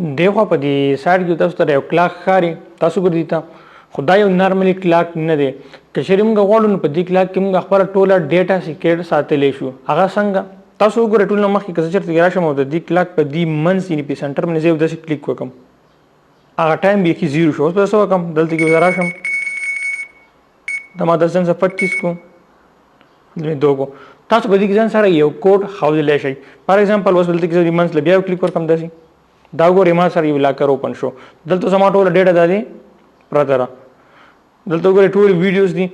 دیخوا په دې سایډ کې تاسو ته یو کلاک ښکاري تاسو ګورئ ته خو دا یو نارملي کلاک نه دی که چېرې موږ غواړو نو په دې کلاک کې موږ خپله ټوله ډیټا سیکرېټ ساتلی شو هغه څنګه تاسو وګورئ ټول نه مخکې که زه چېرته راشم او د دې کلاک په دې منځ یعنې په سنټر باندې زه یو داسې کلیک وکړم هغه ټایم بیخي زیرو شو اوس به څه وکړم دلته کې به راشم دا ما 10:25 کو دو کو تاسو په دې کې ځان سره یو کوډ ښودلی شئ فار ایگزامپل اوس دلته کې زه منځ له بیا یو کلیک ورکړم داسې دا ګورئ ما سره یو لاکر اوپن شو دلته زما ټوله ډیټا دا دی پرته ده دلته ګورئ ټول ویډیوز دي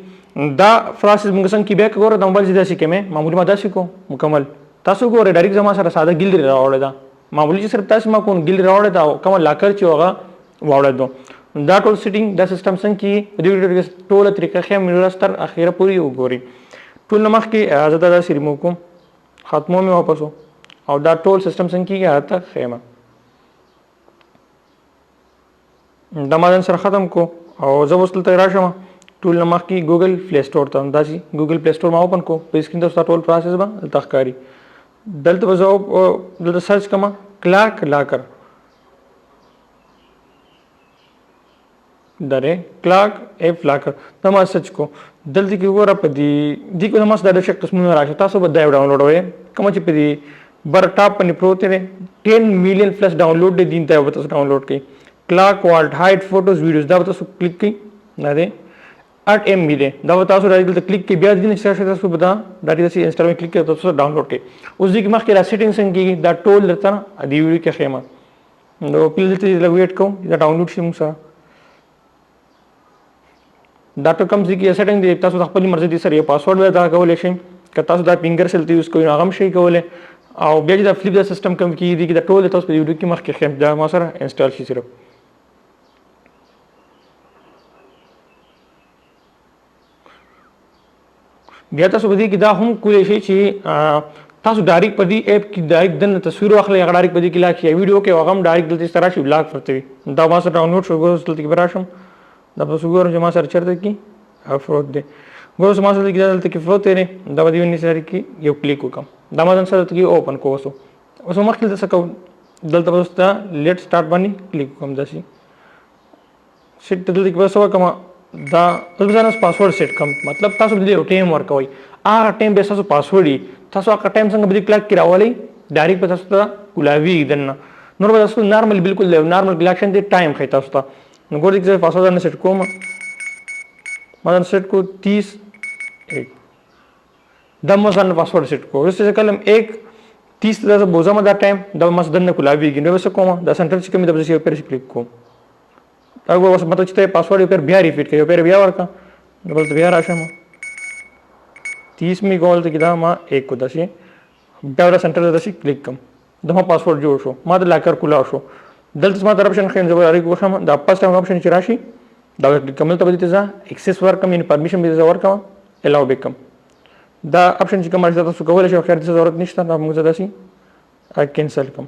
دا پروسس موږ څنګه کې بیا ګوره د موبایل داسې کوم معمولی ما داسې کو مکمل تاسو ګورئ ډایرکټ زما سره ساده ګیلري راوړې ده معمولی چې صرف تاسو ما کوم ګیلري راوړې ده او کوم لاکر چې هغه واوړې دا ټول سیټینګ دا سیستم څنګه کې په دې ویډیو ټوله طریقه ښیم ورستر اخیره پوری وګورئ ټول نه مخکې زه دا داسې ریموو کوم ختمو مې واپسو او دا ټول سیستم څنګه کېږي هغه ته ښیم دا ما ځان سره ختم کو او زه اوس دلته راشم ټول نه مخکې ګوګل پلی سټور ته همداسې ګوګل پلی سټور ما اوپن کو په سکرین ته ټول پروسس به دلته ښکاري دلته به زه دلته سرچ کوم کلاک لاکر دره کلاک ایف لاکر دا ما سرچ کو دلته کې وګوره په دې کې زما څه د قسمونه راشي تاسو به دا یو ډاونلوډوئ کوم چې په دې بر ټاپ باندې پروت دی 10 میلیون پلس ډاونلوډ دی دین ته به تاسو ډاونلوډ کړئ کلاک والټ هایټ فوټوز ویډیوز دا به تاسو کلیک کړئ نه دی 8 MB دی دا به تاسو راځي دلته کلیک کړئ بیا دې نه چې تاسو به دا داسې انسټال کلیک کړئ تاسو ډاونلوډ کړئ اوس دې کې مخکې را سیټینګ څنګه کېږي دا ټول درته دې ویډیو کې ښیم نو پلیز دلته لږ ویټ کوم دا ډاونلوډ شي موږ سره دا ټول کوم ځای کې سیټینګ دی تاسو د خپلې مرضي سره یو پاسورډ به دا کولی شئ که تاسو دا فنګر سیل ته یوز کوئ نو هغه هم شئ کولی او بیا چې دا فلپ دا سیسټم کوم کېږي دا ټول تاسو په دې ویډیو کې مخکې ښیم دا ما سره انسټال شي صرف بیا تاسو په دې کې دا هم کولی شئ چې تاسو ډایرکټ په دې ایپ کې ډایرکټ دننه تصویر واخلئ هغه ډایرکټ په دې کې لاک شي ویډیو کې هغه هم ډایرکټ دلته سره راشي بلاک پرته وي دا ما سره ډاونلوډ شو ګوره دلته کې به راشم دا تاسو ګورئ چې ما سره چېرته کې فروت دی ګوره ما سره دلته کې فروت دی دا به دې ونې سره کې یو کلیک وکړم دا ما ځان سره دلته کې اوپن کو اوس مخکې دلته څه کوم دلته به اوس دا لیټ سټارټ باندې کلیک وکړم داسې سیټ دلته کې به څه وکړم دا اوس به ځان پاسورډ سیټ کوم مطلب تاسو به یو ټایم ورکوئ هغه ټایم به تاسو پاسورډ وي تاسو هغه ټایم څنګه به دې کلاک کې راولئ ډایرکټ به تاسو ته کولاویږي دننه نور به تاسو نارمل بالکل نارمل کلاکشن دی ټایم ښایي تاسو ته نو ګورئ چې پاسورډ نه سیټ کوم ما سیټ کو 30 دا ما ځان پاسورډ سیټ کو اوس چې کلم 1:30 دا بوزم دا ټایم دا ما دننه کولاویږي نو څه کوم دا سنټر چې کوم دا به پر کلیک کوم دا اوس مطلب چې پاسورډ پر بیا ریپیټ کوي پر بیا ورکا بل بیا راشم 30 می ګول ته دا ما 1 کو داسې بیا ور سنټر داسې کلیک کوم دا ما پاسورډ جوړ شو ما د لاکر کولا شو دلته ما در اپشن خیم زبر اړیکو وشم دا فرست ټایم اپشن چې راشي دا کمل ته به دې ځه اکسس ورکم ان پرمیشن به دې ورکم الاو بکم دا اپشن چې کوم تاسو کولای شئ خیر د ضرورت نشته دا موږ داسې کینسل کوم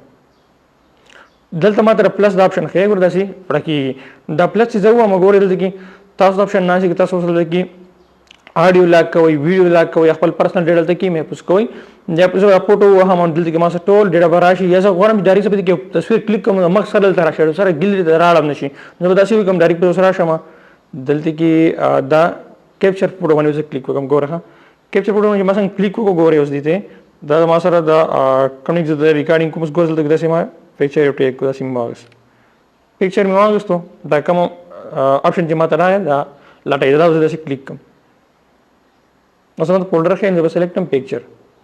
دلته ما تر پلس دا اپشن خیر ورداسي پړکی دا پلس چې زه و ما ګورې دلته کې تاسو اپشن نه چې تاسو سره کې آډیو لاک کوئ ویډیو لاک کوئ خپل پرسنل ډیټا دلته کې محفوظ کوئ یا فوټو هم دلته کې ما سره ټول ډیټا به راشي یا زه غواړم چې ډایرکټ په دې کې تصویر کلیک کوم مخ سره دلته راشي سره ګیلري ته راړم نشي نو داسې وکړم ډایرکټ په سره راشم دلته کې دا کیپچر فوټو باندې کلیک وکړم ګوره کیپچر فوټو باندې ما څنګه کلیک وکړو ګورئ اوس دې دا ما سره دا کوم چې د ریکارډینګ کوم ګورځل دلته داسې ما پکچر یو ټیک داسې ما پکچر مې واغستو دا کوم اپشن چې ما ته راغی دا لټای دا اوس داسې کلیک کوم مثلا فولډر کې انځ به سلیکټ کوم پکچر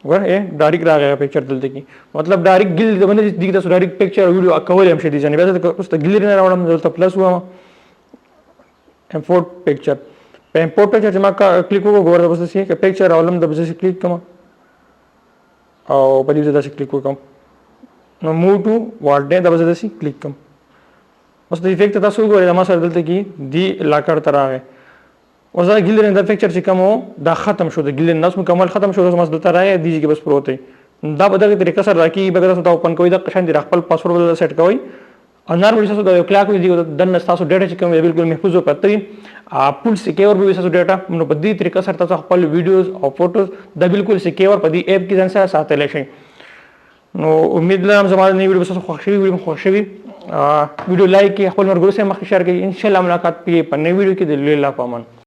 ګوره ډایرکټ راغی پکچر دلته کې مطلب ډایرکټ ګل باندې دې تاسو ډایرکټ پکچر ویډیو کول هم شي دي ځنه بیا اوس ته ګلری نه راوړم دلته پلس و امپورټ پکچر په امپورټ پکچر چې ما کلیک وکړو ګوره بس چې پکچر راولم د بس کلیک کوم او په دې ځای کلیک وکم نو موو ټو واټ ډے دا بس داسې کلیک کوم اوس د افیکټ تاسو ګورئ ما سره دلته کې دی لاکر تر راغی اوس دا ګیلري دا پکچر چې کوم دا ختم شو د ګیلري نس مکمل ختم شو اوس ما دلته راغی دی کې بس پروت دی دا په دغه طریقه سره راکی به تاسو ته اوپن کوئ دا قشان دی خپل پاسورډ بدل سیټ کوئ او نارمل تاسو د کلاک وی دی د تاسو ډیټا چې کوم بالکل محفوظ او پته پول سکیور به تاسو ډیټا نو په دې طریقه سره تاسو خپل ویډیوز او فوټوز د بالکل سکیور په دې اپ کې ځان سره ساتل شي نو امید لرم زموږ نوی ویډیو تاسو خوښ شوی ویډیو لایک کړئ، خپل ملګرو سره مخکې شیر کړئ. ان شاء الله ملاقات په نوې ویډیو کې د لوی الله په امان.